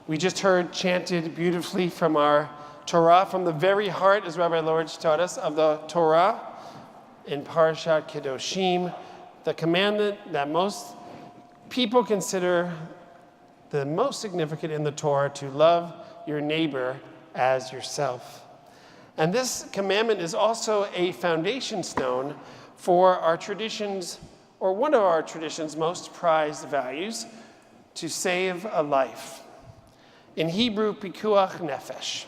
We just heard chanted beautifully from our Torah, from the very heart, as Rabbi Lorich taught us, of the Torah in Parashat Kedoshim, the commandment that most people consider the most significant in the Torah, to love your neighbor as yourself. And this commandment is also a foundation stone for our traditions, or one of our tradition's most prized values, to save a life. In Hebrew, pikuach nefesh.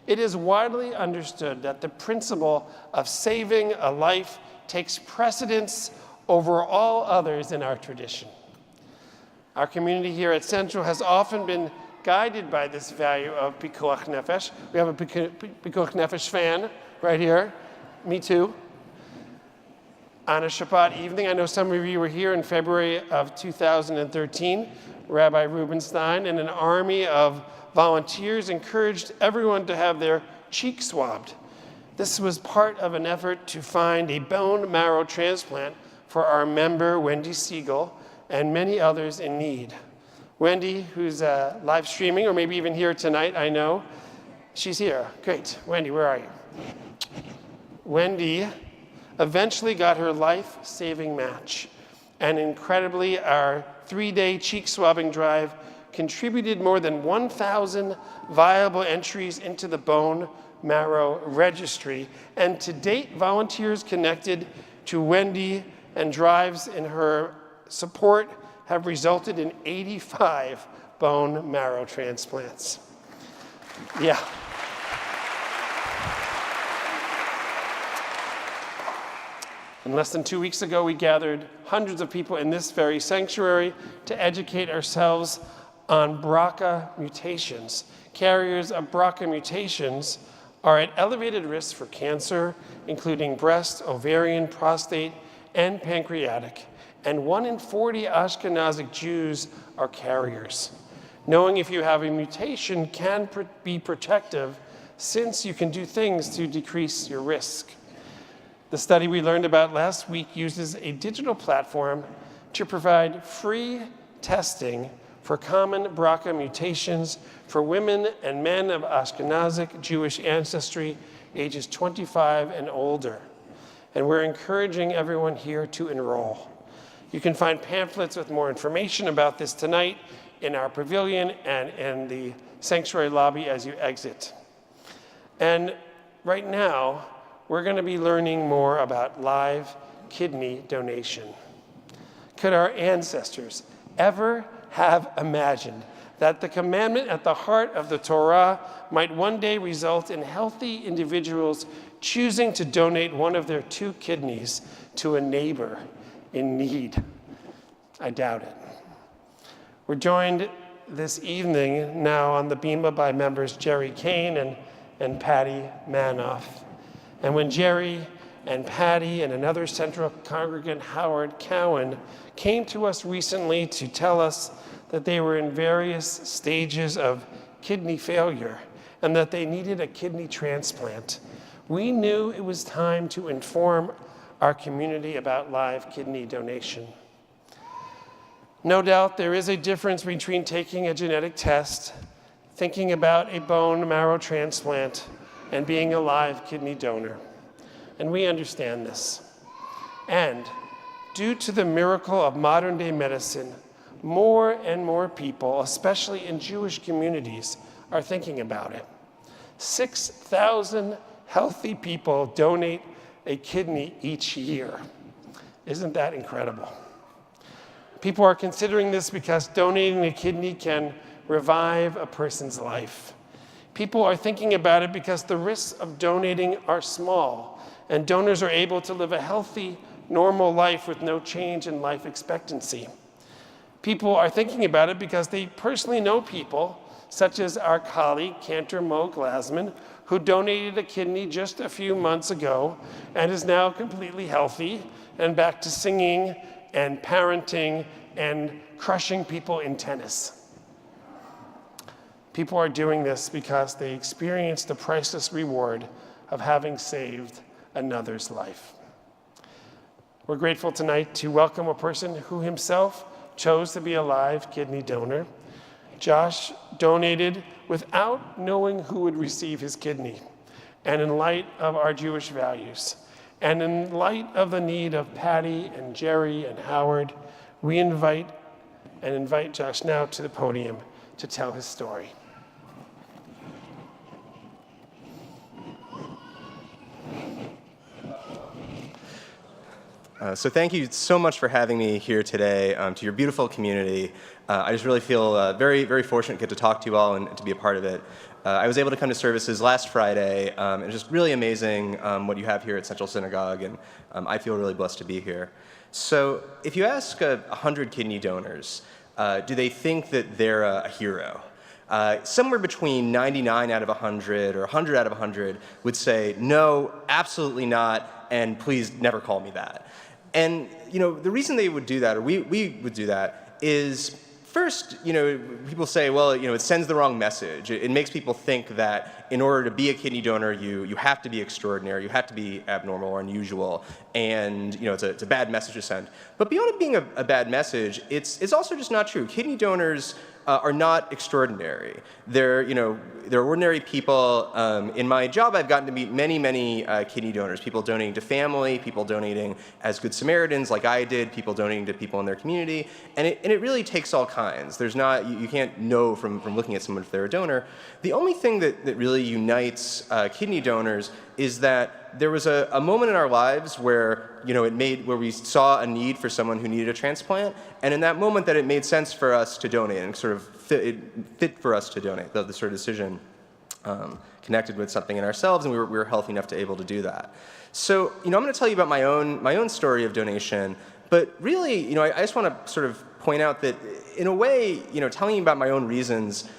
It is widely understood that the principle of saving a life takes precedence over all others in our tradition. Our community here at Central has often been guided by this value of pikuach nefesh. We have a pikuach nefesh fan right here. Me too. On a Shabbat evening, I know some of you were here in February of 2013. Rabbi Rubenstein and an army of volunteers encouraged everyone to have their cheek swabbed. This was part of an effort to find a bone marrow transplant for our member, Wendy Siegel, and many others in need. Wendy, who's live streaming, or maybe even here tonight, I know. She's here. Great. Wendy, where are you? Wendy eventually got her life-saving match. And incredibly, our 3-day cheek swabbing drive contributed more than 1,000 viable entries into the bone marrow registry. And to date, volunteers connected to Wendy and drives in her support have resulted in 85 bone marrow transplants. Yeah. And less than 2 weeks ago, we gathered hundreds of people in this very sanctuary to educate ourselves on BRCA mutations. Carriers of BRCA mutations are at elevated risk for cancer, including breast, ovarian, prostate, and pancreatic. And 1 in 40 Ashkenazic Jews are carriers. Knowing if you have a mutation can be protective, since you can do things to decrease your risk. The study we learned about last week uses a digital platform to provide free testing for common BRCA mutations for women and men of Ashkenazic Jewish ancestry, ages 25 and older. And we're encouraging everyone here to enroll. You can find pamphlets with more information about this tonight in our pavilion and in the sanctuary lobby as you exit. And right now, we're going to be learning more about live kidney donation. Could our ancestors ever have imagined that the commandment at the heart of the Torah might one day result in healthy individuals choosing to donate one of their 2 kidneys to a neighbor in need? I doubt it. We're joined this evening now on the bima by members Jerry Kane and Patty Manoff. And when Jerry and Patty and another Central congregant, Howard Cowan, came to us recently to tell us that they were in various stages of kidney failure and that they needed a kidney transplant, we knew it was time to inform our community about live kidney donation. No doubt there is a difference between taking a genetic test, thinking about a bone marrow transplant, and being a live kidney donor. And we understand this. And due to the miracle of modern day medicine, more and more people, especially in Jewish communities, are thinking about it. 6,000 healthy people donate a kidney each year. Isn't that incredible? People are considering this because donating a kidney can revive a person's life. People are thinking about it because the risks of donating are small, and donors are able to live a healthy, normal life with no change in life expectancy. People are thinking about it because they personally know people, such as our colleague, Cantor Mo Glasman, who donated a kidney just a few months ago and is now completely healthy and back to singing and parenting and crushing people in tennis. People are doing this because they experienced the priceless reward of having saved another's life. We're grateful tonight to welcome a person who himself chose to be a live kidney donor. Josh donated without knowing who would receive his kidney, and in light of our Jewish values, and in light of the need of Patty and Jerry and Howard, we invite Josh now to the podium to tell his story. So thank you so much for having me here today to your beautiful community. I just really feel very, very fortunate to get to talk to you all and to be a part of it. I was able to come to services last Friday, and it's just really amazing what you have here at Central Synagogue, and I feel really blessed to be here. So if you ask 100 kidney donors, do they think that they're a hero? Somewhere between 99 out of 100 or 100 out of 100 would say, no, absolutely not, and please never call me that. And the reason they would do that, or we would do that, is first, people say, well, it sends the wrong message. It makes people think that in order to be a kidney donor, you have to be extraordinary, you have to be abnormal or unusual, and it's a bad message to send. But beyond it being a bad message, it's also just not true. Kidney donors are not extraordinary. They're ordinary people. In my job, I've gotten to meet many kidney donors, people donating to family, people donating as Good Samaritans like I did, people donating to people in their community, and it really takes all kinds. There's not, you can't know from looking at someone if they're a donor. The only thing that really unites kidney donors is that there was a moment in our lives where where we saw a need for someone who needed a transplant, and in that moment that it made sense for us to donate, and sort of fit for us to donate. The sort of decision connected with something in ourselves, and we were healthy enough to able to do that. So I'm going to tell you about my own story of donation, but really I just want to sort of point out that in a way telling you about my own reasons.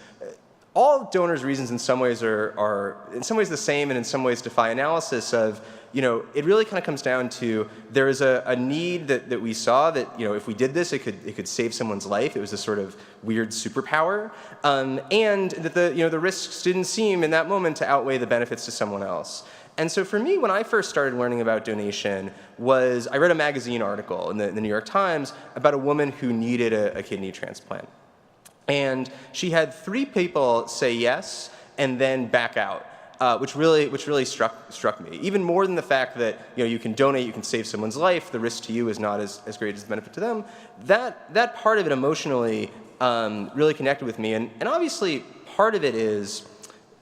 All donors' reasons in some ways are in some ways the same, and in some ways defy analysis of, it really kind of comes down to there is a need that we saw that, if we did this, it could save someone's life. It was a sort of weird superpower, and that the risks didn't seem in that moment to outweigh the benefits to someone else. And so for me, when I first started learning about donation, I read a magazine article in the New York Times about a woman who needed a kidney transplant. And she had 3 people say yes and then back out, which really struck me. Even more than the fact that you can donate, you can save someone's life, the risk to you is not as great as the benefit to them. That part of it emotionally really connected with me, and obviously part of it is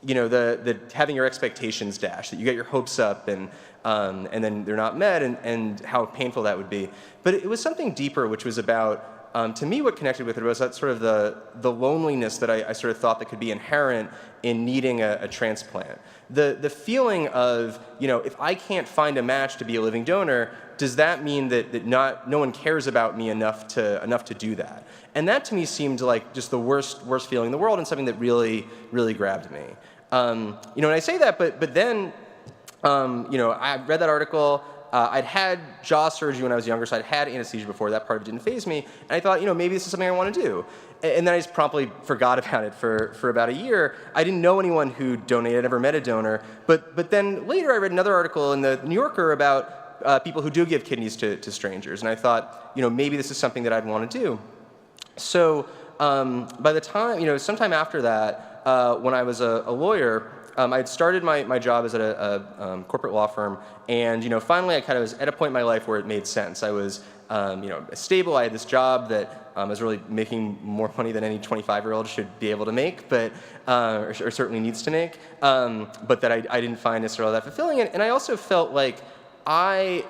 the having your expectations dashed, that you get your hopes up and then they're not met, and how painful that would be. But it was something deeper, which was about. To me, what connected with it was that sort of the loneliness that I sort of thought that could be inherent in needing a transplant. The feeling of, if I can't find a match to be a living donor, does that mean that no one cares about me enough to do that? And that to me seemed like just the worst feeling in the world, and something that really grabbed me. And I say that, but then, I read that article. I'd had jaw surgery when I was younger, so I'd had anesthesia before. That part of it didn't faze me. And I thought, maybe this is something I want to do. And then I just promptly forgot about it for about a year. I didn't know anyone who donated. I never met a donor. But then later I read another article in the New Yorker about people who do give kidneys to strangers. And I thought, maybe this is something that I'd want to do. So by the time, sometime after that, when I was a lawyer, I had started my job as at a corporate law firm, and finally I kind of was at a point in my life where it made sense. I was stable. I had this job that was really making more money than any 25-year-old should be able to make, but or certainly needs to make, but that I didn't find necessarily that fulfilling. And I also felt like I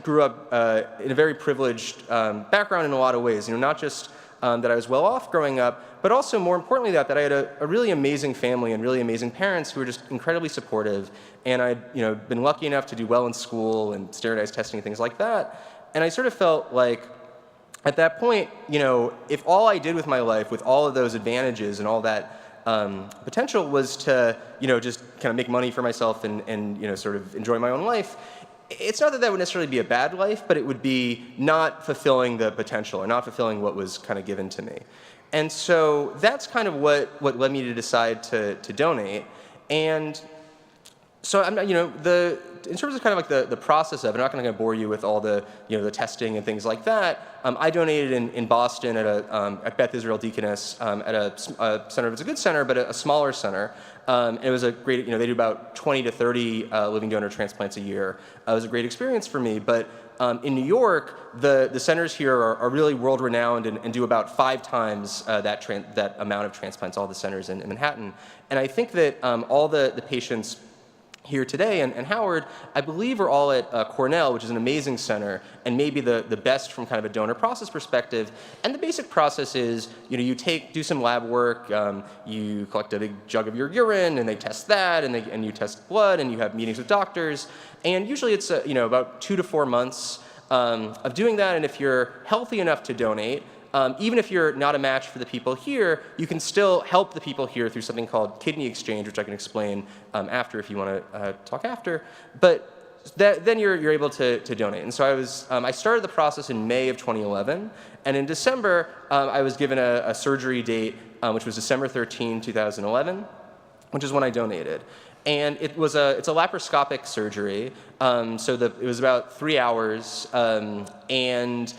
grew up in a very privileged background in a lot of ways. Not just that I was well off growing up, but also more importantly that I had a really amazing family and really amazing parents who were just incredibly supportive. And I'd been lucky enough to do well in school and standardized testing and things like that. And I sort of felt like at that point, if all I did with my life, with all of those advantages and all that potential was to just kind of make money for myself and sort of enjoy my own life, it's not that would necessarily be a bad life, but it would be not fulfilling the potential or not fulfilling what was kind of given to me. And so that's kind of what led me to decide to donate. And so I'm the in terms of kind of like the process of it, I'm not going to bore you with all the the testing and things like that. I donated in Boston at Beth Israel Deaconess at a center. It's a good center, but a smaller center. And it was a great, they do about 20 to 30 living donor transplants a year. It was a great experience for me. But in New York, the centers here are really world-renowned and do about 5 times that amount of transplants, all the centers in Manhattan. And I think that all the patients here today and Howard, I believe, are all at Cornell, which is an amazing center, and maybe the best from kind of a donor process perspective. And the basic process is, you do some lab work, you collect a big jug of your urine, and they test that, and you test blood, and you have meetings with doctors. And usually it's about 2 to 4 months of doing that. And if you're healthy enough to donate, even if you're not a match for the people here, you can still help the people here through something called kidney exchange, which I can explain after if you want to talk after. But then you're able to donate. And so I started the process in May of 2011, and in December I was given a surgery date, which was December 13, 2011, which is when I donated. And it's a laparoscopic surgery, so it was about 3 hours, and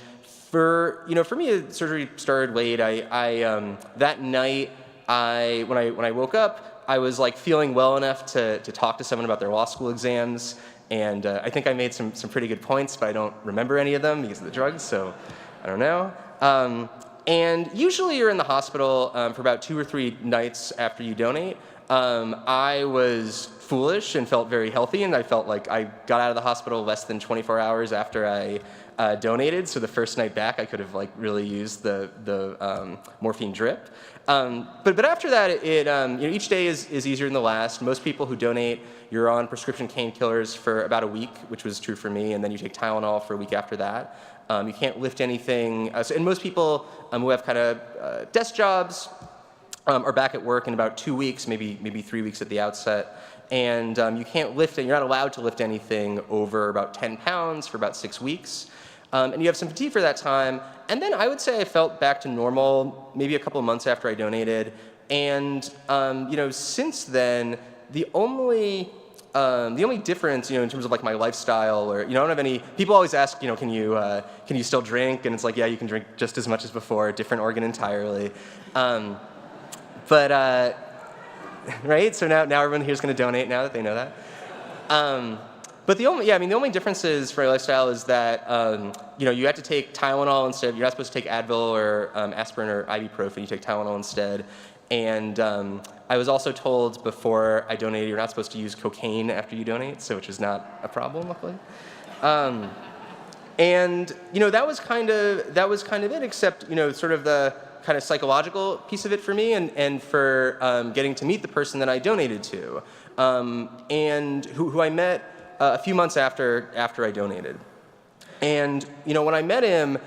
for me, the surgery started late. That night, when I woke up, I was like feeling well enough to talk to someone about their law school exams, and I think I made some pretty good points, but I don't remember any of them because of the drugs, so I don't know. And usually you're in the hospital for about 2 or 3 nights after you donate. I was foolish and felt very healthy, and I felt like I got out of the hospital less than 24 hours after I donated. So the first night back, I could have really used the morphine drip. But after that, each day is easier than the last. Most people who donate, you're on prescription painkillers for about a week, which was true for me, and then you take Tylenol for a week after that. You can't lift anything. And most people who have kind of desk jobs are back at work in about 2 weeks, maybe 3 weeks at the outset. And you can't lift it. You're not allowed to lift anything over about 10 pounds for about 6 weeks. And you have some fatigue for that time. And then I would say I felt back to normal maybe a couple of months after I donated. And since then, the only difference, in terms of like my lifestyle, or I don't have any. People always ask, can you still drink? And it's like, yeah, you can drink just as much as before, different organ entirely. Right? So now everyone here's going to donate now that they know that. But the only differences for my lifestyle is that you have to take Tylenol instead. You're not supposed to take Advil or aspirin or ibuprofen. You take Tylenol instead. And I was also told before I donated you're not supposed to use cocaine after you donate, which is not a problem, luckily. And that was kind of it, except sort of the kind of psychological piece of it for me, and for getting to meet the person that I donated to, and who I met a few months after I donated. And when I met him,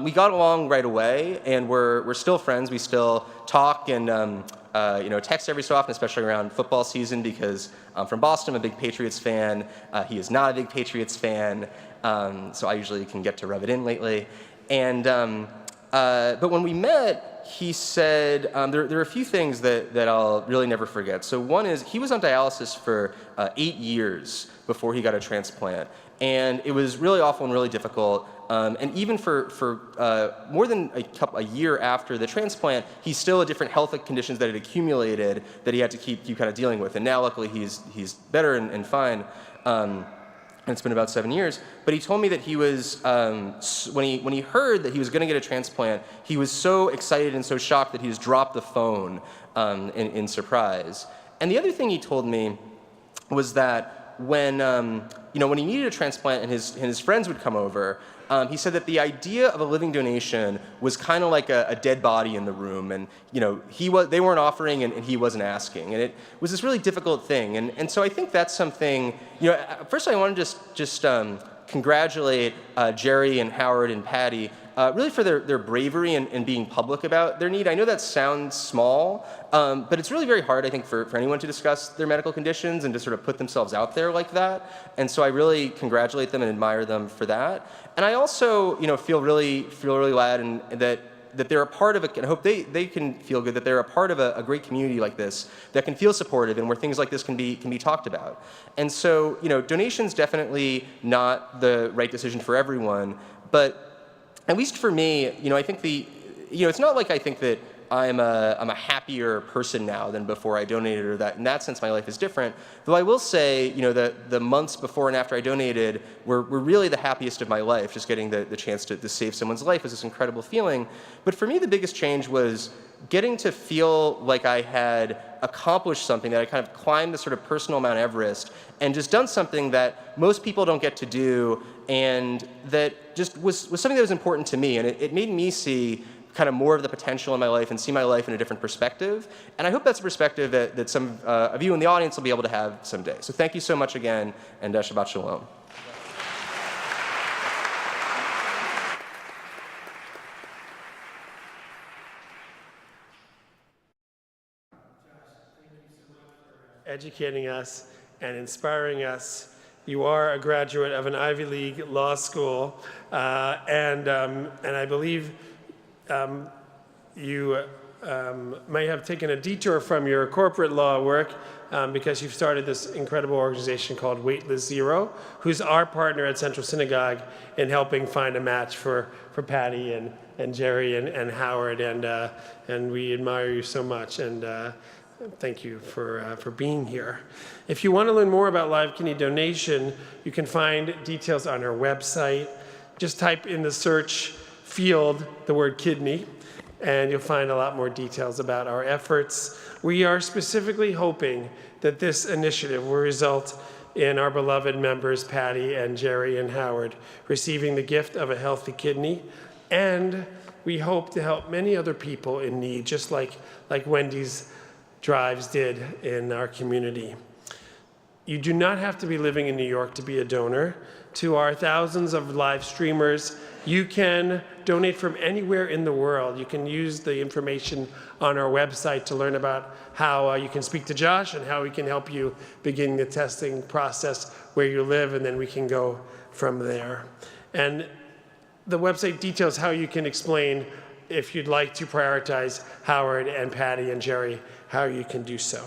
we got along right away, and we're still friends. We still talk and text every so often, especially around football season, because I'm from Boston. I'm a big Patriots fan. He is not a big Patriots fan, so I usually can get to rub it in lately. And but when we met, he said there are a few things that I'll really never forget. So one is he was on dialysis for 8 years before he got a transplant, and it was really awful and really difficult. And even for more than a year after the transplant, he still had different health conditions that had accumulated that he had to keep kind of dealing with. And now, luckily, he's better and fine. And it's been about 7 years. But he told me that he was, when he heard that he was going to get a transplant, he was so excited and so shocked that he just dropped the phone in surprise. And the other thing he told me was that when he needed a transplant and his friends would come over, he said that the idea of a living donation was kind of like a dead body in the room, and they weren't offering and he wasn't asking, and it was this really difficult thing. And so I think that's something. First I want to just congratulate Jerry and Howard and Patty really for their bravery and being public about their need. I know that sounds small, but it's really very hard, I think, for anyone to discuss their medical conditions and to sort of put themselves out there like that. And so I really congratulate them and admire them for that. And I also, feel really glad that that they're a part of and I hope they can feel good that they're a part of a great community like this that can feel supportive and where things like this can be talked about. And so, donation's definitely not the right decision for everyone, but at least for me, I think it's not like I think that I'm a happier person now than before I donated, or that in that sense my life is different. Though I will say, the months before and after I donated were really the happiest of my life. Just getting the chance to save someone's life was this incredible feeling. But for me, the biggest change was getting to feel like I had accomplished something, that I kind of climbed the sort of personal Mount Everest and just done something that most people don't get to do, and that just was something that was important to me. And it made me see kind of more of the potential in my life and see my life in a different perspective. And I hope that's a perspective that some of you in the audience will be able to have someday. So thank you so much again, and Shabbat Shalom. Educating us and inspiring us. You are a graduate of an Ivy League law school, and I believe you may have taken a detour from your corporate law work because you've started this incredible organization called Weightless Zero, who's our partner at Central Synagogue in helping find a match for Patty and Jerry and Howard, and we admire you so much, and thank you for being here. If you want to learn more about live kidney donation, you can find details on our website. Just type in the search field the word kidney, and you'll find a lot more details about our efforts. We are specifically hoping that this initiative will result in our beloved members, Patty and Jerry and Howard, receiving the gift of a healthy kidney, and we hope to help many other people in need, just like Wendy's drives did in our community. You do not have to be living in New York to be a donor. To our thousands of live streamers, you can donate from anywhere in the world. You can use the information on our website to learn about how you can speak to Josh and how we can help you begin the testing process where you live, and then we can go from there. And the website details how you can explain, if you'd like to prioritize Howard and Patty and Jerry, how you can do so.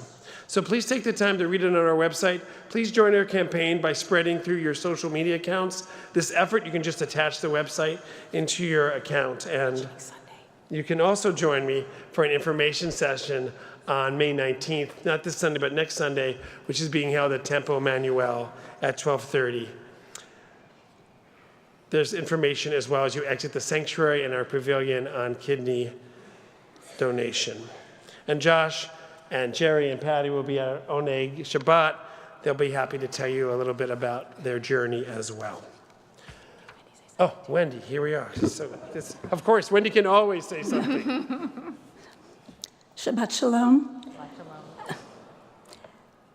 So please take the time to read it on our website. Please join our campaign by spreading through your social media accounts. This effort, you can just attach the website into your account. And you can also join me for an information session on May 19th, not this Sunday, but next Sunday, which is being held at Tempo Emmanuel at 12:30. There's information as well as you exit the sanctuary and our pavilion on kidney donation. And Josh and Jerry and Patty will be at Oneg Shabbat. They'll be happy to tell you a little bit about their journey as well. Oh, Wendy, here we are. So of course, Wendy can always say something. Shabbat Shalom.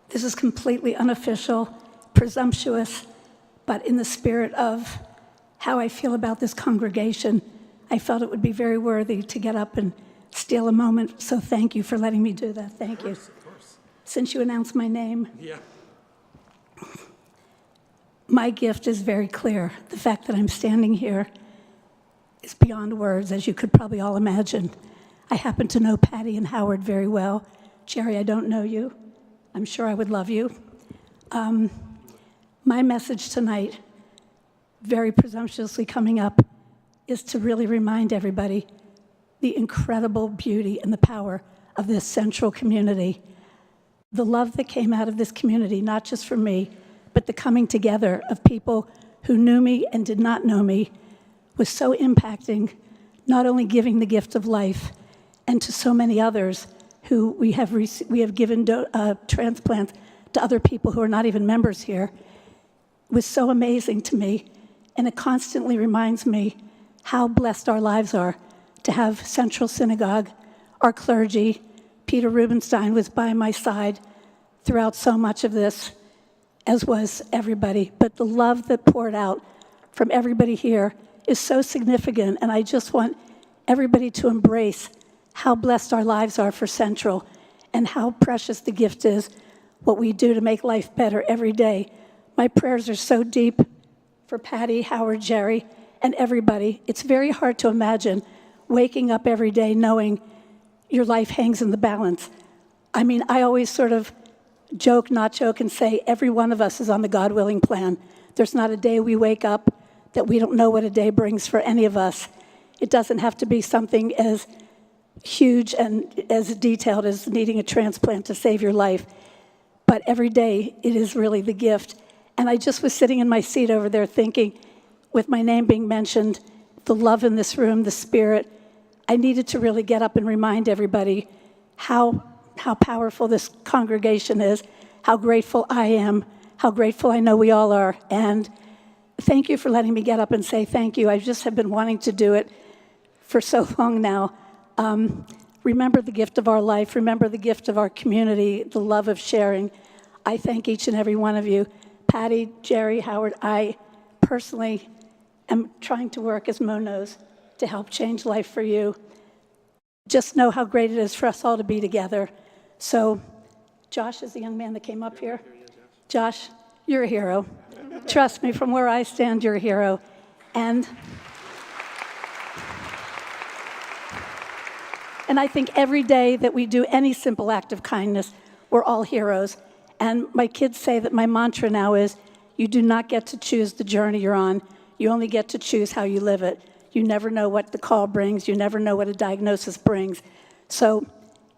This is completely unofficial, presumptuous, but in the spirit of how I feel about this congregation, I felt it would be very worthy to get up and steal a moment, so thank you for letting me do that. Thank you. Of course. Since you announced my name, Yeah. my gift is very clear. The fact that I'm standing here is beyond words, as you could probably all imagine. I happen to know Patty and Howard very well. Jerry, I don't know you. I'm sure I would love you. My message tonight, very presumptuously coming up, is to really remind everybody the incredible beauty and the power of this central community. The love that came out of this community, not just for me, but the coming together of people who knew me and did not know me, was so impacting, not only giving the gift of life, and to so many others who we have given transplants to other people who are not even members here, was so amazing to me. And it constantly reminds me how blessed our lives are to have Central Synagogue, our clergy. Peter Rubenstein was by my side throughout so much of this, as was everybody. But the love that poured out from everybody here is so significant, and I just want everybody to embrace how blessed our lives are for Central and how precious the gift is, what we do to make life better every day. My prayers are so deep for Patty, Howard, Jerry, and everybody. It's very hard to imagine waking up every day knowing your life hangs in the balance. I mean, I always sort of joke, not joke, and say every one of us is on the God-willing plan. There's not a day we wake up that we don't know what a day brings for any of us. It doesn't have to be something as huge and as detailed as needing a transplant to save your life. But every day, it is really the gift. And I just was sitting in my seat over there thinking, with my name being mentioned, the love in this room, the spirit, I needed to really get up and remind everybody how powerful this congregation is, how grateful I am, how grateful I know we all are. And thank you for letting me get up and say thank you. I just have been wanting to do it for so long now. Remember the gift of our life. Remember the gift of our community, the love of sharing. I thank each and every one of you. Patty, Jerry, Howard, I personally am trying to work, as Mo knows, to help change life for you. Just know how great it is for us all to be together. So Josh is the young man that came up here. Josh, you're a hero. Trust me, from where I stand, you're a hero. And I think every day that we do any simple act of kindness, we're all heroes. And my kids say that my mantra now is, you do not get to choose the journey you're on. You only get to choose how you live it. You never know what the call brings. You never know what a diagnosis brings. So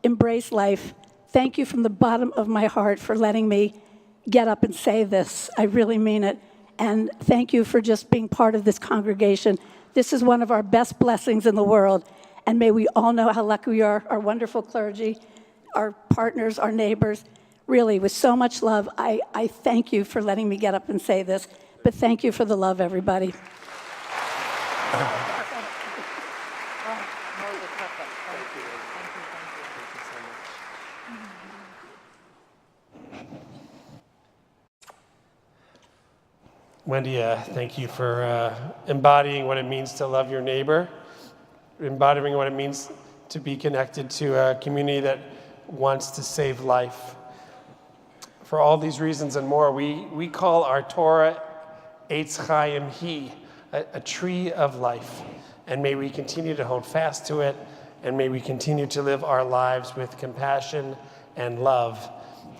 embrace life. Thank you from the bottom of my heart for letting me get up and say this. I really mean it. And thank you for just being part of this congregation. This is one of our best blessings in the world. And may we all know how lucky we are, our wonderful clergy, our partners, our neighbors. Really, with so much love, I thank you for letting me get up and say this. But thank you for the love, everybody. Wendy, thank you for embodying what it means to love your neighbor, embodying what it means to be connected to a community that wants to save life. For all these reasons and more, we call our Torah Eitz Chaim Hi, a tree of life. And may we continue to hold fast to it, and may we continue to live our lives with compassion and love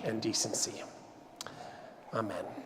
and decency. Amen.